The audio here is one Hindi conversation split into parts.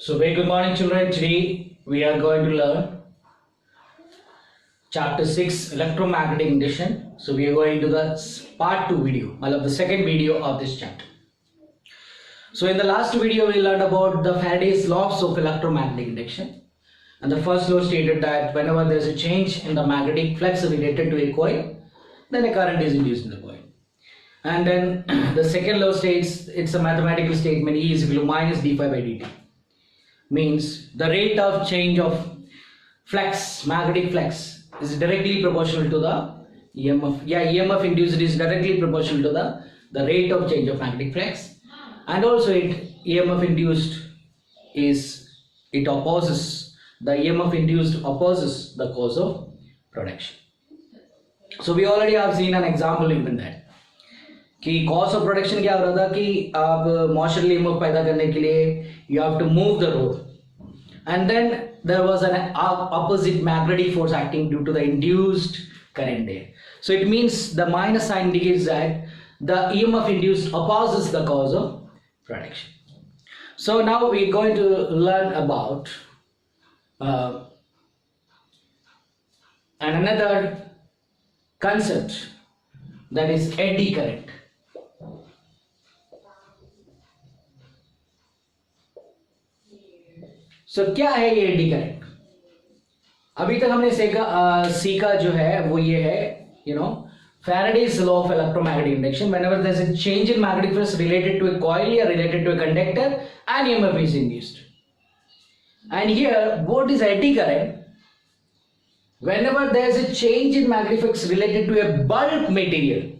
So very good morning children. Today we are going to learn chapter 6 electromagnetic induction. So we are going to the part 2 video, I love the second video of this chapter. So in the last video we learned about the Faraday's laws of electromagnetic induction, and the first law stated that whenever there is a change in the magnetic flux related to a coil, then a current is induced in the coil. And then the second law states, it's a mathematical statement, E is equal to minus d phi by dt. Means the rate of change of flux, magnetic flux, is directly proportional to the EMF. Yeah, EMF induced is directly proportional to the rate of change of magnetic flux, and also EMF induced is, it opposes, the EMF induced opposes the cause of production. So we already have seen an example even that कि cause of production क्या हो रहा था कि आप motion EMF पैदा करने के लिए you have to move the rod, and then there was an opposite magnetic force acting due to the induced current there. So it means the minus sign indicates that the EMF induced opposes the cause of production. So now we are going to learn about another concept, that is eddy current. So क्या है ये एडी करंट? अभी तक हमने सीखा जो है वो ये है, Faraday's law of electromagnetic induction. Whenever there is a change in magnetic force related to a coil or related to a conductor, an EMF is induced. And here, what is eddy current? Whenever there is a change in magnetic flux related to a bulk material,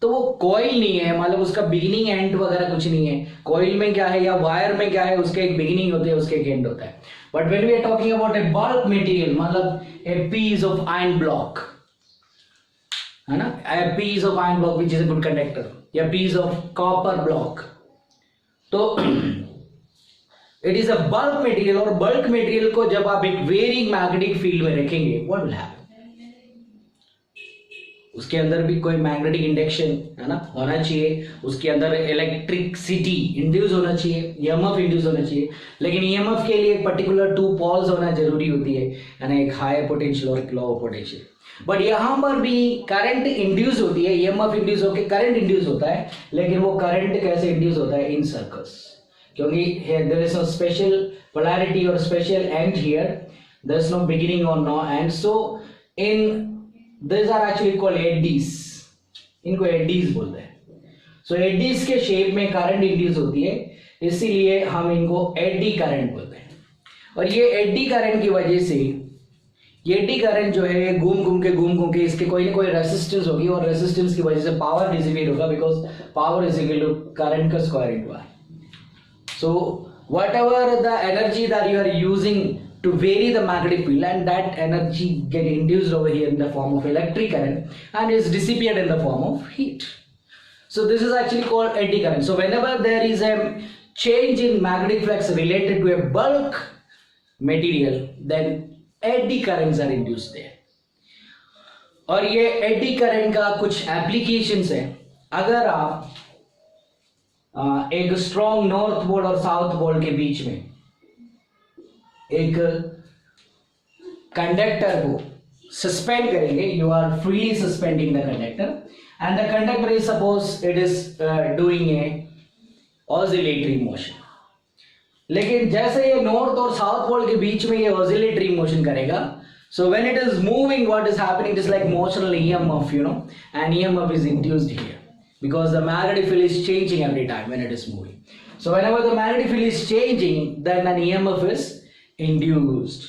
तो वो कॉइल नहीं है, मतलब उसका बिगिनिंग एंड वगैरह कुछ नहीं है. कॉइल में क्या है या वायर में क्या है, उसका एक बिगिनिंग होती है, उसका एक एंड होता है. But when we are talking about a bulk material, मतलब a piece of iron block, है ना, a piece of iron block which is a good conductor, या पीस ऑफ कॉपर ब्लॉक, तो it is a bulk material. और बल्क मटेरियल को जब आप एक वेरिंग मैग्नेटिक फील्ड में रखेंगे, व्हाट विल हैपन? उसके अंदर भी कोई मैग्नेटिक इंडक्शन, है ना, होना चाहिए. उसके अंदर इलेक्ट्रिसिटी इंड्यूस होना चाहिए, ईएमएफ इंड्यूस होना चाहिए. लेकिन ईएमएफ के लिए एक पर्टिकुलर 2 पोल्स होना जरूरी होती है ना, एक हाई पोटेंशियल और एक लो पोटेंशियल. बट यहाँ पर भी करंट इंड्यूस होती है, ईएमएफ इंड्यूस होकर करंट इंड्यूस होता है. लेकिन वो करंट कैसे इंड्यूस होता है? इन सर्कल्स, क्योंकि there is no special polarity और special end here, there is no beginning और no end. So in These are actually called eddies. इनको eddies बोलते हैं. So eddies के शेप में करंट इंड्यूस होती है, इसीलिए हम इनको एडी करंट बोलते हैं. और ये एडी करंट की वजह से, ये एडी करंट जो है घूम घूम के इसके कोई ना कोई रेसिस्टेंस होगी, और रेसिस्टेंस की वजह से पावर डिसिपेट होगा, because power is equal to current का square into R. So whatever the energy that you are using to vary the magnetic field, and that energy get induced over here in the form of electric current and is dissipated in the form of heat. So this is actually called eddy current. So whenever there is a change in magnetic flux related to a bulk material, then eddy currents are induced there. और ये eddy current का कुछ applications है. अगर आप एक strong north pole और south pole के बीच में एक कंडक्टर को सस्पेंड करेंगे, you are freely suspending the conductor, and the conductor is suppose it is doing a oscillatory motion. लेकिन जैसे ये नॉर्थ और साउथ पोल के बीच में ये ऑसिलेटरी मोशन करेगा, so when it is moving, what is happening, it is like motional EMF, and EMF is induced here because the magnetic field is changing every time when it is moving. So whenever the magnetic field is changing, then an EMF is induced.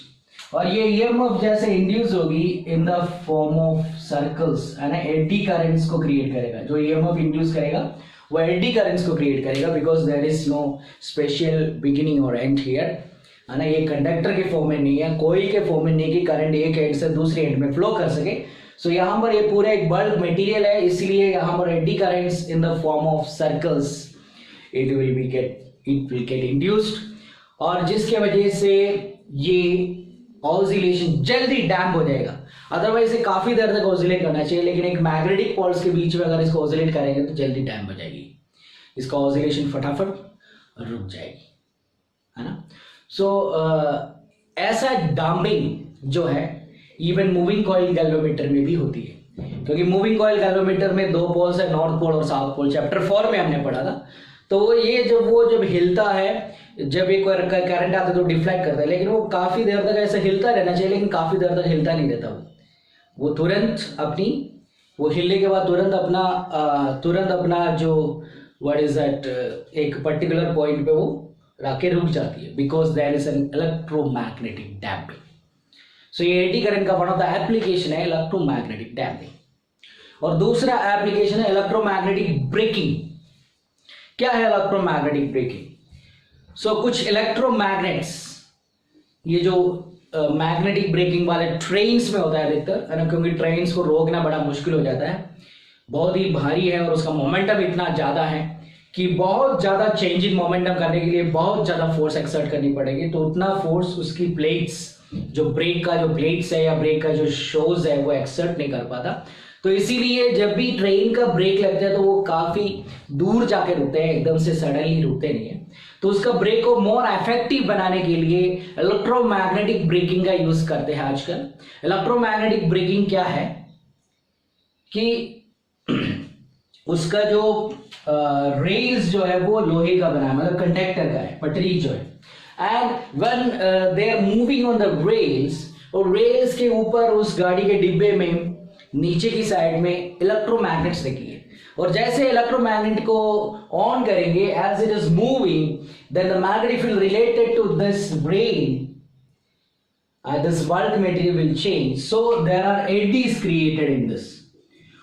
और ये EMF जैसे इंड्यूस होगी in the form of circles, है ना, एडी करंट्स को क्रिएट करेगा. जो EMF इंड्यूस करेगा वो एडी करंट्स को क्रिएट करेगा, because there is no special beginning और एंड हियर, है ना. ये कंडक्टर के फॉर्म में नहीं है, कोई के फॉर्म में नहीं कि करंट एक एंड से दूसरे एंड में फ्लो कर सके. सो यहाँ पर ये पूरा एक बल्क मटेरियल है, इसलिए यहाँ पर eddy currents in the form of circles it will get induced, और जिसके वजह से ये ऑसिलेशन जल्दी डैम्प हो जाएगा. अदरवाइज ये काफी देर तक ऑसिलेट करना चाहिए, लेकिन एक मैग्नेटिक पोल्स के बीच में अगर इसको ऑसिलेट करेंगे तो जल्दी डैम्प हो जाएगी, इसका ऑसिलेशन फटाफट रुक जाएगी, है ना. सो ऐसा डैम्पिंग जो है इवन मूविंग कॉइल गैल्वेमीटर में भी होती है, क्योंकि मूविंग कॉइल गैल्वेमीटर में दो पोल्स है, नॉर्थ पोल और साउथ पोल, चैप्टर 4 में हमने पढ़ा था। तो ये जब हिलता है, जब एक करंट आता है तो डिफ्लेक्ट करता है, लेकिन वो काफी देर तक ऐसे हिलता रहना चाहिए, लेकिन काफी देर तक हिलता नहीं रहता। वो तुरंत अपनी, वो हिलने के बाद तुरंत अपना जो व्हाट इज दैट, एक पर्टिकुलर पॉइंट पे वो राके रुक जाती है, because there is an electromagnetic damping. So ये एडी करंट का वन ऑफ द एप्लीकेशन है इलेक्ट्रोमैग्नेटिक डैम्पिंग। और दूसरा एप्लीकेशन है इलेक्ट्रोमैग्नेटिक ब्रेकिंग। क्या है इलेक्ट्रोमैग्नेटिक ब्रेकिंग? सो कुछ इलेक्ट्रोमैग्नेट्स, ये जो मैग्नेटिक ब्रेकिंग वाले ट्रेन्स में होता है अधिकतर, है ना, क्योंकि ट्रेन्स को रोकना बड़ा मुश्किल हो जाता है, बहुत ही भारी है और उसका मोमेंटम इतना ज़्यादा है कि बहुत ज़्यादा चेंज इन मोमेंटम करने के लिए बहुत ज़्यादा फोर्स एक्सर्ट करनी पड़ेगी। तो उतना फोर्स उसकी प्लेट्स, जो ब्रेक का जो प्लेट्स है या ब्रेक का जो शोज है वो एक्सर्ट नहीं कर पाता। तो इसीलिए जब भी ट्रेन का ब्रेक लगता है तो वो काफ़ी दूर जाके रुकते हैं, एकदम से सडनली रुकते नहीं है। तो उसका ब्रेक को मोर इफेक्टिव बनाने के लिए इलेक्ट्रोमैग्नेटिक ब्रेकिंग का यूज करते हैं आजकल। इलेक्ट्रोमैग्नेटिक ब्रेकिंग क्या है कि उसका जो रेल्स जो है वो लोहे का बना है, मतलब कंडक्टर का है, पटरी जो है, and when they are moving on the rails, और रेल्स के ऊपर उस गाड़ी के डिब्बे में नीचे की साइड में इलेक्ट्रोमैग्नेट्स लगी है, और जैसे इलेक्ट्रोमैग्नेट को ऑन करेंगे, as it is moving, then the magnetic field related to this rail, this bulk material will change, so there are eddies created in this।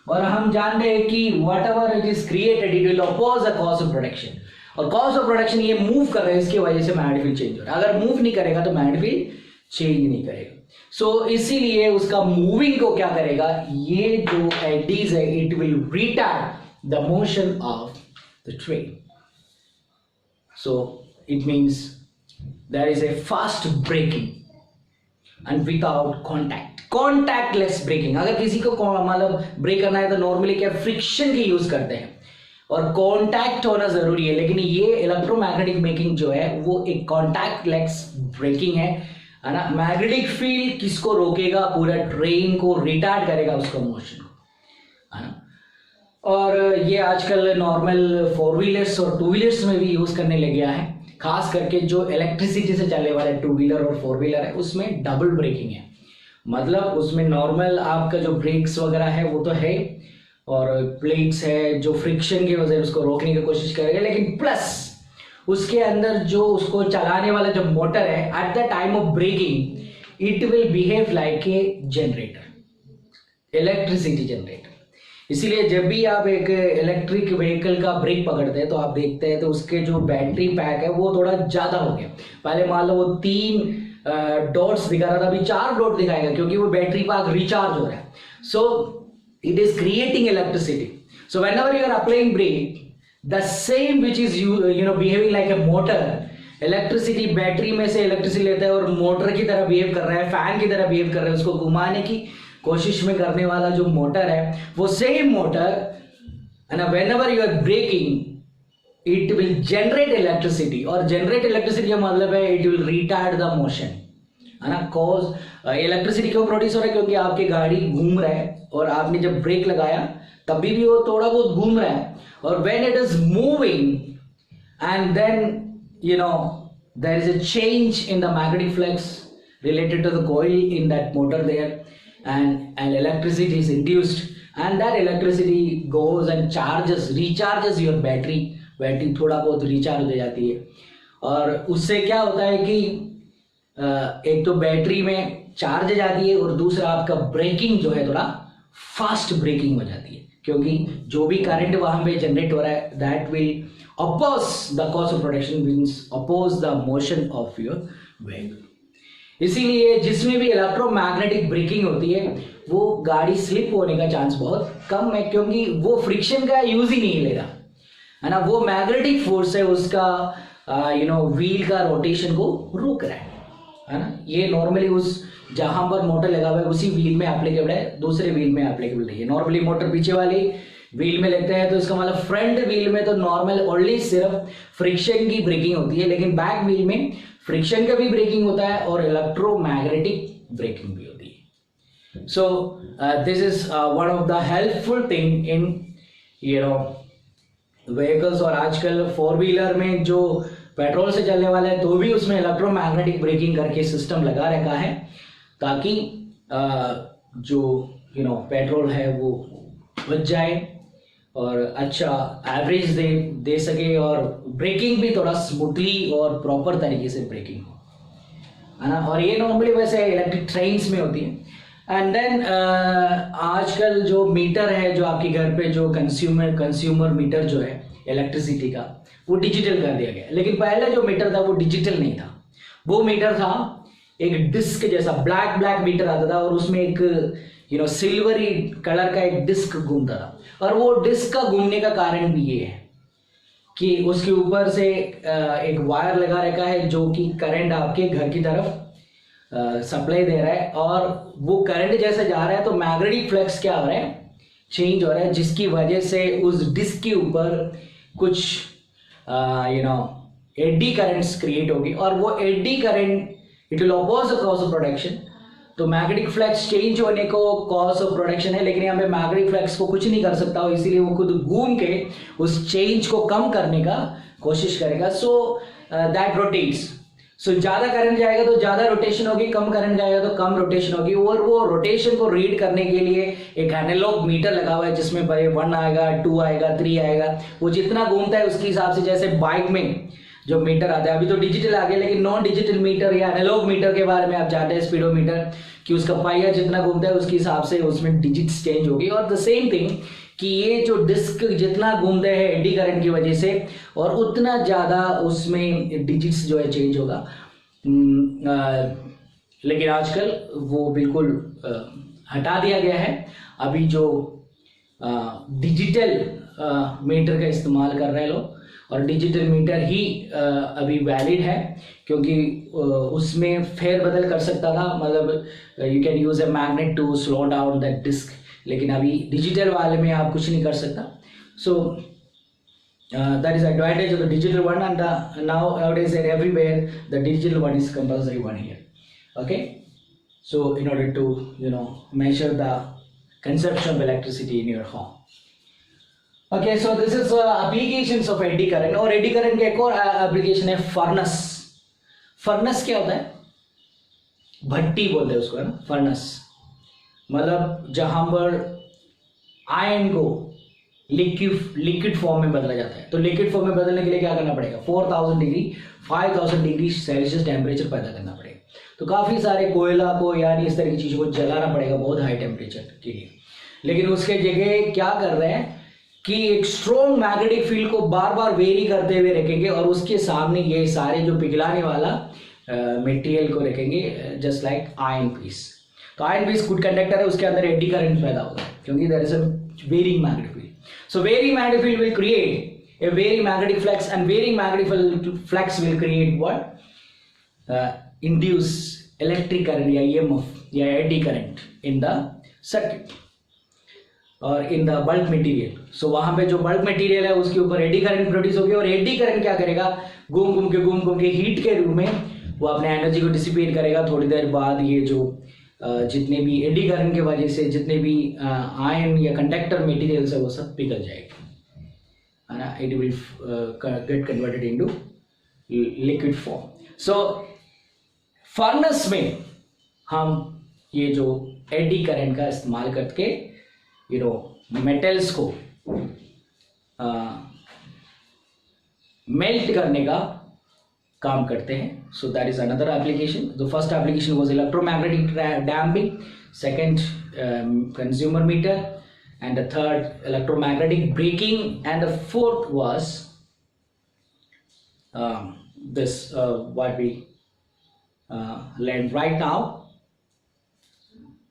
और हम जानते हैं कि whatever it is created it will oppose the cause of production, और cause of production ये मूव कर रहा है, इसकी वजह से मैग्नेटिक फील्ड चेंज हो रहा है। अगर मूव नहीं करेगा तो मैग्नेटिक फील्ड चेंज नहीं करेगा। सो इसीलिए उसका मूविंग को क्या करेगा, ये जो एडीज है it will retard the motion of the train. So it means there is a fast braking and without contactless braking. अगर किसी को मतलब ब्रेक करना है तो नॉर्मली क्या फ्रिक्शन की यूज करते हैं और कॉन्टैक्ट होना जरूरी है, लेकिन ये इलेक्ट्रोमैग्नेटिक ब्रेकिंग जो है वो एक कॉन्टैक्टलेस ब्रेकिंग है ना। मैग्नेटिक फील्ड किसको रोकेगा, पूरा ट्रेन को रिटार्ड करेगा, उसका मोशन को, है ना। और ये आजकल नॉर्मल 4 व्हीलर्स और 2 व्हीलर्स में भी यूज करने लग गया है, खास करके जो इलेक्ट्रिसिटी से चलने वाले 2 व्हीलर और 4 व्हीलर है उसमें डबल ब्रेकिंग है। मतलब उसमें नॉर्मल आपका जो ब्रेक्स वगैरह है वो तो है, और प्लेट्स है जो फ्रिक्शन की वजह से उसको रोकने की कोशिश करेगा, लेकिन प्लस उसके अंदर जो उसको चलाने वाला जो मोटर है, at the time of braking it will behave like a generator, electricity generator. इसीलिए जब भी आप एक इलेक्ट्रिक व्हीकल का ब्रेक पकड़ते हैं तो आप देखते हैं तो उसके जो बैटरी पैक है वो थोड़ा ज्यादा हो गया। पहले मान लो वो 3 डॉट्स दिखा रहा था, अभी 4 डॉट दिखाएगा, क्योंकि वो बैटरी पैक रिचार्ज हो रहा है। So it is creating electricity. So whenever you are applying brake, the same which is you know behaving like a motor, electricity battery में से इलेक्ट्रिसिटी लेता है और मोटर की तरह बिहेव कर रहा है, फैन की तरह बिहेव कर रहा है, उसको घुमाने की कोशिश में करने वाला जो मोटर है वो सेम मोटर, है ना, whenever you are braking it will generate electricity, और जनरेट इलेक्ट्रिसिटी का मतलब है it will retard the motion, है ना। कॉज इलेक्ट्रिसिटी क्यों प्रोड्यूस हो रहा है, क्योंकि आपकी गाड़ी घूम रहा है और आपने जब ब्रेक लगाया तब भी वो थोड़ा बहुत घूम रहा है, और when it is moving and then you know there is a change in the magnetic flux related to the coil in that motor there, and electricity is induced, and that electricity goes and recharges your battery थोड़ा बहुत रिचार्ज हो जाती है। और उससे क्या होता है कि एक तो बैटरी में चार्ज हो जाती है, और दूसरा आपका ब्रेकिंग जो है थोड़ा फास्ट ब्रेकिंग हो जाती है, क्योंकि जो भी करंट वहां पे जनरेट हो रहा है that will oppose the cause of production, means oppose the motion of your vehicle। इसीलिए जिसमें भी इलेक्ट्रोमैग्नेटिक ब्रेकिंग होती है वो गाड़ी स्लिप होने का चांस बहुत कम है, क्योंकि वो फ्रिक्शन का यूज ही नहीं ले रहा, है ना। वो मैग्नेटिक फोर्स है उसका व्हील का रोटेशन को रोक रहा है ना। ये नॉर्मली उस जहां पर मोटर लगा हुआ है उसी व्हील में एप्लीकेबल है, दूसरे व्हील में एप्लीकेबल नहीं है। नॉर्मली मोटर पीछे वाली व्हील में लगता है तो इसका मतलब फ्रंट व्हील में तो नॉर्मल ओनली सिर्फ फ्रिक्शन की ब्रेकिंग होती है, लेकिन बैक व्हील में फ्रिक्शन का भी ब्रेकिंग होता है और इलेक्ट्रोमैग्नेटिक ब्रेकिंग भी होती है. So this is one of the helpful thing in vehicles. और आजकल फोर व्हीलर में जो पेट्रोल से चलने वाला है तो भी उसमें इलेक्ट्रोमैग्नेटिक ब्रेकिंग करके सिस्टम लगा रखा है, ताकि जो पेट्रोल है वो बच जाए और अच्छा एवरेज दे सके और ब्रेकिंग भी थोड़ा स्मूथली और प्रॉपर तरीके से ब्रेकिंग हो, है ना. और ये नॉर्मली वैसे इलेक्ट्रिक ट्रेन्स में होती है. एंड देन आजकल जो मीटर है जो आपके घर पे जो कंज्यूमर मीटर जो है इलेक्ट्रिसिटी का, वो डिजिटल कर दिया गया. लेकिन पहले जो मीटर था वो डिजिटल नहीं था. वो मीटर था एक डिस्क जैसा, ब्लैक मीटर आता था और उसमें एक सिल्वरी कलर का एक डिस्क घूमता था. और वो डिस्क का घूमने का कारण भी ये है कि उसके ऊपर से एक वायर लगा रखा है जो कि करंट आपके घर की तरफ सप्लाई दे रहा है. और वो करंट जैसे जा रहा है तो मैग्नेटिक फ्लक्स क्या हो रहा है, चेंज हो रहा है, जिसकी वजह से उस डिस्क के ऊपर कुछ एडी करंट्स क्रिएट होगी. और वो eddy current it will oppose the cause of production. तो मैग्नेटिक फ्लक्स चेंज होने को कॉज ऑफ प्रोडक्शन है, लेकिन यहाँ पे मैग्नेटिक फ्लक्स को कुछ नहीं कर सकता हो, इसीलिए वो खुद घूम के उस चेंज को कम करने का कोशिश करेगा. So that rotates. सो ज्यादा करंट जाएगा तो ज्यादा रोटेशन होगी, कम करंट जाएगा तो कम रोटेशन होगी. और वो रोटेशन को रीड करने के लिए एक एनालॉग मीटर लगा हुआ है जिसमें 1 आएगा, 2 आएगा, 3 आएगा. वो जितना घूमता है उसके हिसाब से, जैसे बाइक में जो मीटर आता है, अभी तो डिजिटल आ गया, लेकिन नॉन डिजिटल मीटर या एनालॉग मीटर के बारे में आप जानते हैं, स्पीडोमीटर, कि उसका पहिया जितना घूमता है उसके हिसाब से उसमें डिजिट्स चेंज होगी. और द सेम थिंग कि ये जो डिस्क जितना घूमते हैं एडी करंट की वजह से, और उतना ज़्यादा उसमें डिजिट्स जो है चेंज होगा. लेकिन आजकल वो बिल्कुल हटा दिया गया है. अभी जो डिजिटल मीटर का इस्तेमाल कर रहे हैं लोग, और डिजिटल मीटर ही अभी वैलिड है, क्योंकि उसमें फेरबदल कर सकता था, मतलब you can use a magnet to slow down that disc. लेकिन अभी डिजिटल वाले में आप कुछ नहीं कर सकता. सो that is advantage of the digital one, and nowadays and everywhere the digital one is compulsory one here. Okay, so in order to measure the consumption of electricity in your home. Okay, so this is applications of eddy current. और eddy current का एक और application है furnace. furnace क्या होता है? भट्टी बोलते हैं उसको, है ना, furnace. मतलब जहां पर आयरन को लिक्विड फॉर्म में बदला जाता है. तो लिक्विड फॉर्म में बदलने के लिए क्या करना पड़ेगा, 4000 डिग्री 5000 डिग्री सेल्सियस टेम्परेचर पैदा करना पड़ेगा. तो काफ़ी सारे कोयला को यानी इस तरह की चीज़ों को जलाना पड़ेगा बहुत हाई टेम्परेचर के लिए. लेकिन उसके जगह क्या कर रहे हैं कि एक स्ट्रॉन्ग मैग्नेटिक फील्ड को बार बार वेरी करते हुए रखेंगे, और उसके सामने ये सारे जो पिघलाने वाला मटेरियल को रखेंगे, जस्ट लाइक आयरन पीस. तो आयरन पीस गुड कंडक्टर है, उसके अंदर एडी करंट पैदा होगा क्योंकि there is a varying magnetic field. So varying magnetic field will create a varying magnetic flux, and varying magnetic flux will create what? Induce electric current या EMF या eddy current in the circuit और in the bulk material. So वहाँ पे जो bulk material है उसके ऊपर eddy current प्रोड्यूस होगी, और eddy current क्या करेगा, घूम घूम के हीट के रूप में वो अपने एनर्जी को डिसिपेट करेगा. थोड़ी देर बाद ये जो जितने भी एडी करंट की वजह से जितने भी आयन या कंडक्टर मटेरियल्स है वो सब पिघल जाएगा, है ना. It will get converted into liquid form. So furnace में हम ये जो एडी करंट का इस्तेमाल करके मेटल्स को मेल्ट करने का काम करते हैं. So that is another application. The first application was electromagnetic damping, second consumer meter, and the third electromagnetic braking, and the fourth was this what we learned right now.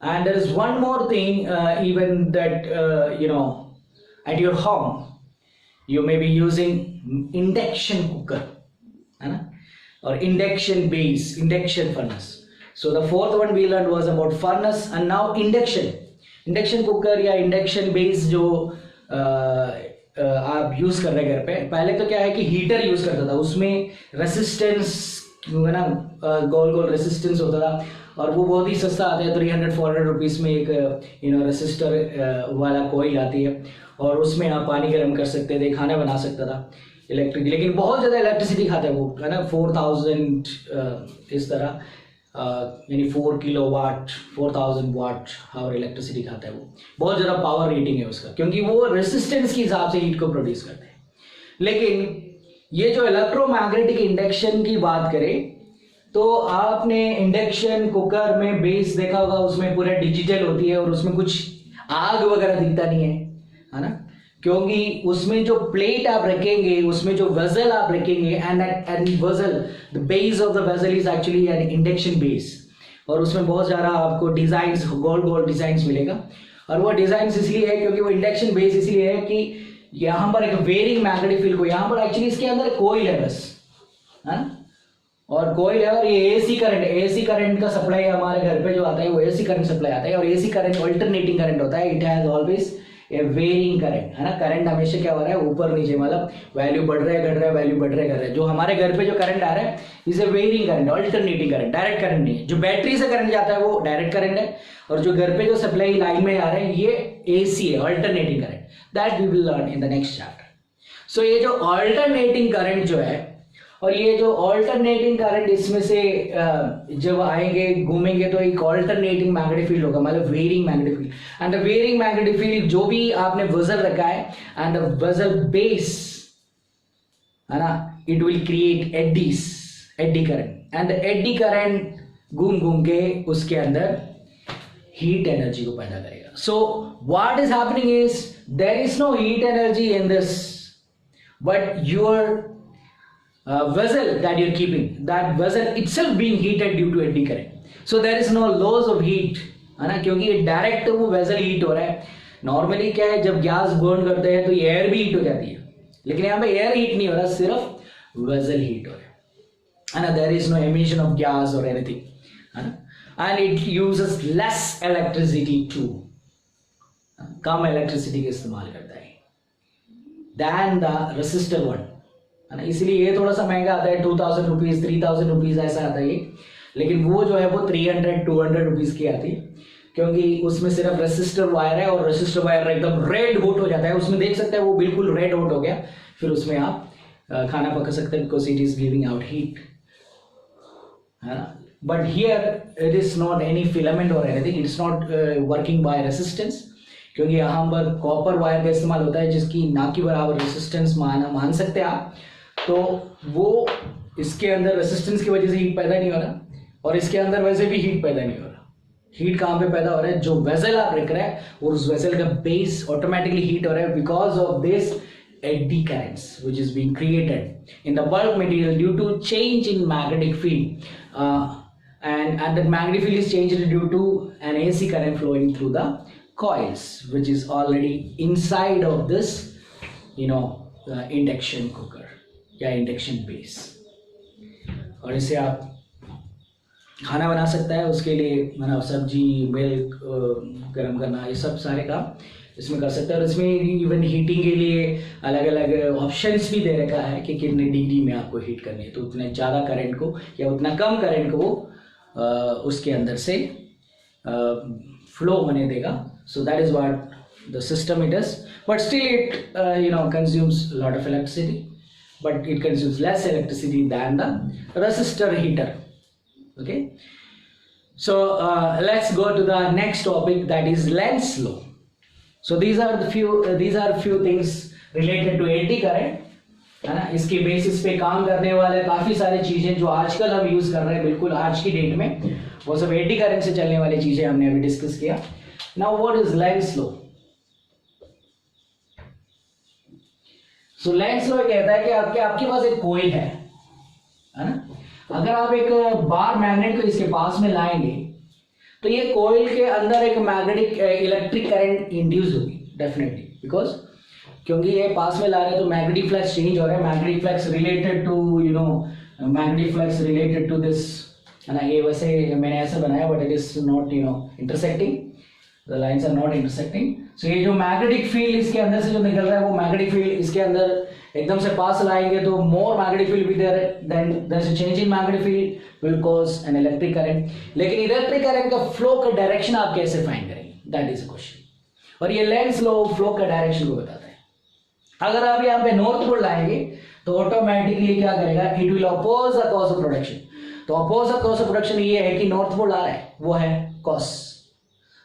And there is one more thing, even that at your home you may be using induction cooker, or induction furnace. So the fourth one we learned was about furnace, and now induction cooker या induction based जो आप यूज कर रहे हैं घर पे, पहले तो क्या है कि हीटर यूज करता था, उसमें रेसिस्टेंस है ना, गोल गोल रेसिस्टेंस होता था, और वो बहुत ही सस्ता आता है, 300-400 रुपीज़ में एक रेसिस्टर वाला कोयल आती है, और उसमें आप पानी गर्म कर सकते थे, खाना बना सकता था इलेक्ट्रिक, लेकिन बहुत ज़्यादा इलेक्ट्रिसिटी खाता है वो, है ना, 4000 इस तरह, यानी 4 किलोवाट 4000 वाट आवर इलेक्ट्रिसिटी खाता है वो, बहुत ज़्यादा पावर रेटिंग है उसका, क्योंकि वो रेसिस्टेंस के हिसाब से हीट को प्रोड्यूस करते हैं। लेकिन ये जो इलेक्ट्रोमैग्नेटिक इंडक्शन की बात करें, तो आपने इंडक्शन कुकर में बेस देखा होगा, उसमें पूरा डिजिटल होती है और उसमें कुछ आग वगैरह दिखता नहीं है ना, क्योंकि उसमें जो प्लेट आप रखेंगे, उसमें जो वेसल आप रखेंगे, and vessel, the base of the vessel is actually an induction base, और उसमें बहुत ज़्यादा आपको डिजाइन्स, गोल गोल डिजाइन्स मिलेगा, और वो डिजाइन्स इसलिए है क्योंकि वो इंडक्शन बेस इसलिए है कि यहाँ पर एक वेरिंग मैग्नेटिक फील्ड को, यहाँ पर एक्चुअली इसके अंदर कोयल है बस, है ना, और कोयल है, और ये एसी करंट का सप्लाई हमारे घर पे जो आता है वो एसी करंट सप्लाई आता है, और एसी करंट अल्टरनेटिंग करंट होता है, it has always a varying current, है ना, करंट हमेशा क्या हो रहा है, ऊपर नीचे, मतलब वैल्यू बढ़ रहा है घट रहा है, वैल्यू बढ़ रहा है घट रहा है। जो हमारे घर पे जो करंट आ रहा है is a varying current, alternating current, direct current नहीं है। जो बैटरी से करंट जाता है वो डायरेक्ट करंट है, और जो घर पे जो सप्लाई लाइन में आ रहा है ये एसी है, alternating current, that we will learn in the next chapter. So ये जो अल्टरनेटिंग करंट जो है, और ये जो अल्टरनेटिंग करंट इसमें से जब आएंगे घूमेंगे तो एक अल्टरनेटिंग मैग्नेटिक फील्ड होगा, मतलब varying magnetic field, and the varying magnetic field जो भी आपने वेसल रखा है, एंड द वेसल बेस, है ना, it will create eddy current, and the eddy current घूम घूम के उसके अंदर हीट एनर्जी को पैदा करेगा। So what is happening is there is no heat energy in this, but your vessel that you're keeping, that vessel itself being heated due to eddy current, so there is no loss of heat, है ना, क्योंकि ये डायरेक्ट वो वेसल हीट हो रहा है। नॉर्मली क्या है, जब गैस बर्न करते हैं तो एयर भी हीट हो जाती है, लेकिन यहाँ पे एयर हीट नहीं हो रहा, सिर्फ वेसल हीट हो रहा है ना, there is no emission of gas और एनीथिंग, है ना, and it uses less electricity too, कम इलेक्ट्रिसिटी का इस्तेमाल करता है दैन द रेसिस्टर वन, है ना, इसलिए ये थोड़ा सा महंगा आता है, 2000 रुपीज 3000 रुपीज ऐसा आता है ये, लेकिन वो जो है वो 300-200 रुपीज की आती है, क्योंकि उसमें सिर्फ रेसिस्टर वायर है, और रेसिस्टर वायर एकदम रेड हॉट हो जाता है, उसमें देख सकते हैं वो बिल्कुल रेड हॉट हो गया, फिर उसमें आप खाना पका सकते हैं, because it is giving out heat, है ना। But here it is not any filament और anything, it is not working by resistance, क्योंकि यहाँ पर कॉपर वायर का इस्तेमाल होता है जिसकी ना की बराबर रेसिस्टेंस मान सकते हैं आप, तो वो इसके अंदर रेसिस्टेंस की वजह से हीट पैदा नहीं हो रहा, और इसके अंदर वैसे भी हीट पैदा नहीं हो रहा। हीट कहाँ पे पैदा हो रहा है, जो वेसल आप रख रहे हैं और उस वेसल का बेस ऑटोमेटिकली हीट हो रहा है, because of this eddy currents which is being created in the bulk material due to change in magnetic field, and the magnetic field is changed due to an AC current flowing through the coils, which is already inside of this induction cooker या इंडक्शन बेस, और इसे आप खाना बना सकता है, उसके लिए मतलब सब्जी, मिल्क गर्म करना, ये सब सारे काम इसमें कर सकता है, और इसमें इवन हीटिंग के लिए अलग अलग ऑप्शंस भी दे रखा है कि कितने डिग्री में आपको हीट करनी है, तो उतने ज़्यादा करंट को या उतना कम करंट को उसके अंदर से फ्लो होने देगा। So that is what the system it is, but still it consumes a lot of electricity, but it consumes less electricity than the resistor heater. Okay, so let's go to the next topic, that is Lenz's law. So these are few things related to eddy current, है ना। इसके बेसिस पे काम करने वाले काफी सारे चीजें जो आजकल हम यूज कर रहे हैं बिल्कुल आज की डेट में, वो सब एडी करंट से चलने वाली चीजें हमने अभी डिस्कस किया। Now what is Lenz law? So Lenz law कहता है कि आपके पास एक कोयल है ना, अगर आप एक बार मैग्नेट को इसके पास में लाएंगे तो ये कोयल के अंदर एक मैग्नेटिक इलेक्ट्रिक करंट इंड्यूस होगी डेफिनेटली, बिकॉज क्योंकि ये पास में ला रहे हैं तो मैग्नेटिक फ्लक्स चेंज हो रहा है, magnetic flux related to this, है ना। ये वैसे मैंने ऐसा बनाया but it is not intersecting, the lines are not intersecting. So ये जो मैग्नेटिक फील्ड इसके अंदर से जो निकल रहा है वो मैग्नेटिक फील्ड इसके अंदर एकदम से पास लाएंगे तो मोर मैग्नेटिक फील्ड भी there, then there is a change in magnetic field will cause an electric current. लेकिन इलेक्ट्रिक करंट का फ्लो का डायरेक्शन आप कैसे फाइंड करेंगे, दैट इज अ क्वेश्चन। और ये लेंस लॉ फ्लो का डायरेक्शन को बताता है। अगर आप यहाँ पे नॉर्थ पोल लाएंगे तो ऑटोमेटिकली क्या करेगा, it will oppose the cause of production. तो oppose the cause of production ये है कि नॉर्थ पोल आ रहा है वो है कॉस,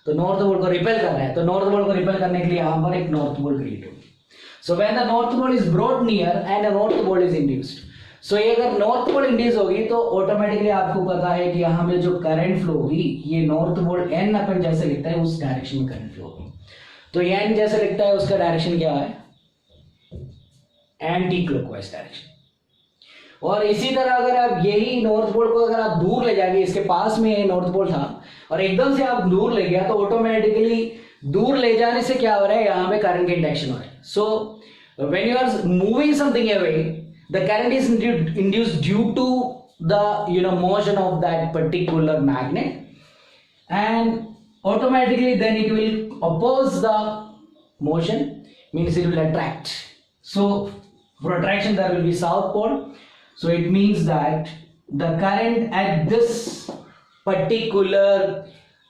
तो नॉर्थ पोल को रिपेल कर रहा है, तो नॉर्थ पोल को रिपेल करने के लिए यहां पर एक नॉर्थ पोल क्रिएट होगी। So when the north pole is brought near and the north pole is induced, so ये अगर नॉर्थ पोल इंड्यूस होगी तो ऑटोमेटिकली आपको पता है कि यहां पे जो करंट फ्लो होगी ये नॉर्थ पोल एन अपन जैसे लिखता है उस डायरेक्शन में करंट फ्लो होगी। तो ये एन जैसे लिखता है उसका डायरेक्शन क्या है, एंटी क्लॉकवाइज डायरेक्शन। और इसी तरह अगर आप यही नॉर्थ पोल को अगर आप दूर ले जाएंगे, इसके पास में नॉर्थ पोल था और एकदम से आप दूर ले गया तो ऑटोमेटिकली दूर ले जाने से क्या हो रहा है, यहाँ पे करंट का इंडक्शन हो रहा है। So when you are moving something away the current is induced due to the motion of that particular magnet and automatically then it will oppose the motion, means it will attract. So for attraction there will be south pole, so it means that the current at this particular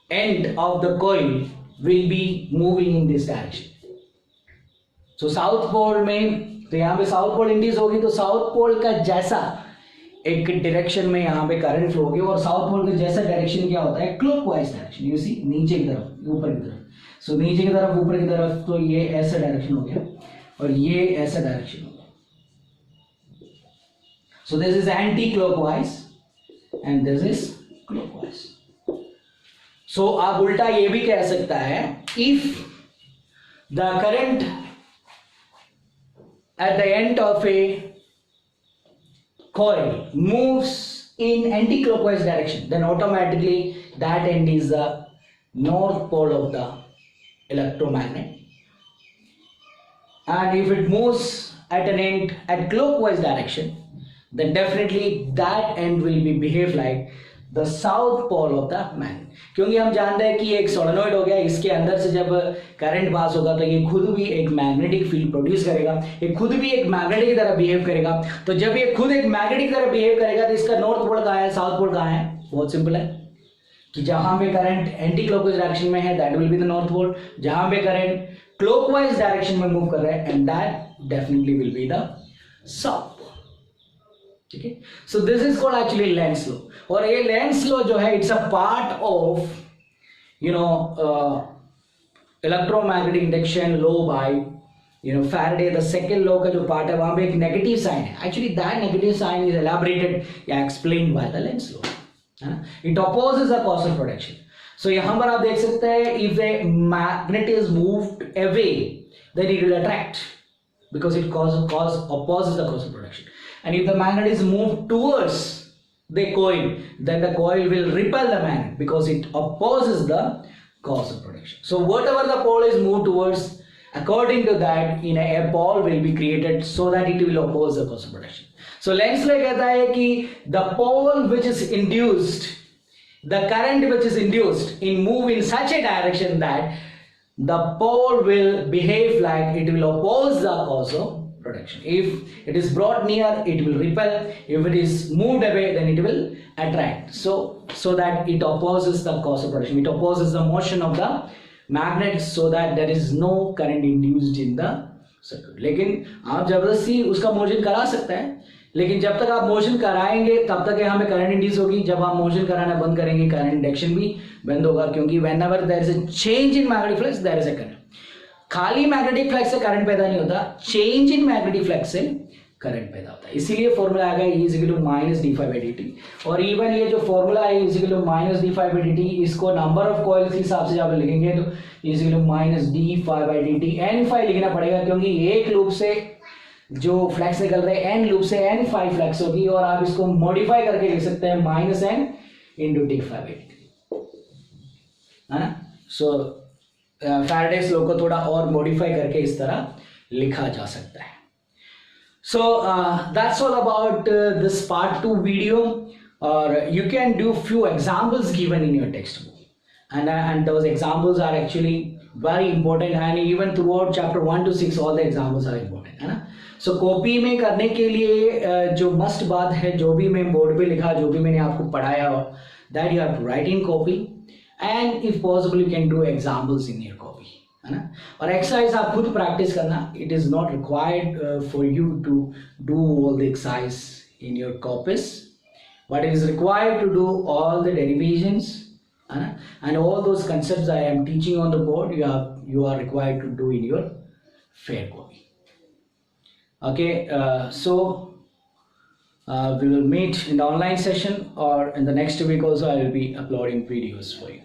end of the coil will be moving in this direction. So south pole में तो यहाँ पे साउथ पोल इंड्यूस होगी तो साउथ पोल का जैसा एक डायरेक्शन में यहाँ पे करंट फ्लो होगी और साउथ पोल का जैसा डायरेक्शन क्या होता है, क्लॉकवाइज डायरेक्शन। यू सी नीचे की तरफ ऊपर की तरफ, सो नीचे की तरफ ऊपर की तरफ, तो ये ऐसा डायरेक्शन हो गया और ये ऐसा डायरेक्शन हो गया। So this is anti clockwise and this is clockwise. So आप उल्टा ये भी कह सकता है, if the current at the end of a coil moves in anti-clockwise direction, then automatically that end is the north pole of the electromagnet. And if it moves at an end at clockwise direction, then definitely that end will be behave like the south pole of the magnet. क्योंकि हम जानते हैं कि एक सोलेनॉइड हो गया, इसके अंदर से जब करंट पास होगा तो ये खुद भी एक मैग्नेटिक फील्ड प्रोड्यूस करेगा, ये खुद भी एक मैग्नेट की तरह बिहेव करेगा। तो जब ये खुद एक मैग्नेट की तरह बिहेव करेगा तो इसका नॉर्थ पोल कहाँ है, साउथ पोल कहाँ है, बहुत सिंपल है कि जहां पे करंट एंटी क्लॉकवाइज डायरेक्शन में है that will be the north pole, जहां पे करंट क्लॉकवाइज डायरेक्शन में मूव कर रहा है and that definitely will be the south. ठीक है, so this is called actually Lenz law. और ये लेंस लॉ जो है it's a part of electromagnetic induction law by Faraday. The second law का जो पार्ट है वहां पे एक नेगेटिव साइन है, actually that negative sign is elaborated या explained by the Lenz law, है ना। It opposes the cause of production. So यहां पर आप देख सकते हैं, if a magnet is moved away then it will attract because it opposes the cause of production. And if the magnet is moved towards the coil, then the coil will repel the magnet because it opposes the cause of production. So whatever the pole is moved towards, according to that, a pole will be created so that it will oppose the cause of production. So Lenz law कहता है कि the pole which is induced, the current which is induced in move in such a direction that the pole will behave like it will oppose the cause of production. If it is brought near, it will repel. If it is moved away, then it will attract. So that it opposes the cause of production. It opposes the motion of the magnet, so that there is no current induced in the circuit. लेकिन आप जबरदस्ती उसका मोशन करा सकते हैं, लेकिन जब तक आप मोशन कराएंगे तब तक यहाँ पे करंट इंड्यूस होगी। जब आप मोशन कराना बंद करेंगे करंट इंडक्शन भी बंद होगा, क्योंकि whenever there is a change in magnetic flux, there is a current. खाली मैग्नेटिक फ्लक्स से करंट पैदा नहीं होता, चेंज इन मैग्नेटिक फ्लक्स से करंट पैदा होता है। इसीलिए फॉर्मूला आ गया E = माइनस d∅dt। और इवन ये जो फॉर्मूला है E = माइनस d∅ dt, इसको नंबर ऑफ कॉइल्स के हिसाब से जब लिखेंगे तो E = minus d∅ dt n∅ लिखना पड़ेगा, क्योंकि एक लूप से जो फ्लक्स निकल रहे हैं n लूप से n∅ फ्लक्स होगी, और आप इसको मॉडिफाई करके लिख सकते हैं -n × d∅ dt, है ना। सो फैराडेस लॉ को थोड़ा और मॉडिफाई करके इस तरह लिखा जा सकता है। So that's all about this part 2 video, और you can do few examples given in your text book. and those examples are actually very important, and even throughout chapter 1 to 6 all the examples are important, है ना. सो कॉपी में करने के लिए जो मस्ट बात है, जो भी मैं बोर्ड पे लिखा, जो भी मैंने आपको पढ़ाया हो, that you have to write in copy, and if possible you can do examples in your copy, है ना. और एक्सरसाइज आप खुद प्रैक्टिस करना. It is not required for you to do all the exercise in your copies, but it is required to do all the derivations, and all those concepts I am teaching on the board, you are required to do in your fair copy. Okay, so we will meet in the online session, or in the next week also I will be uploading videos for you.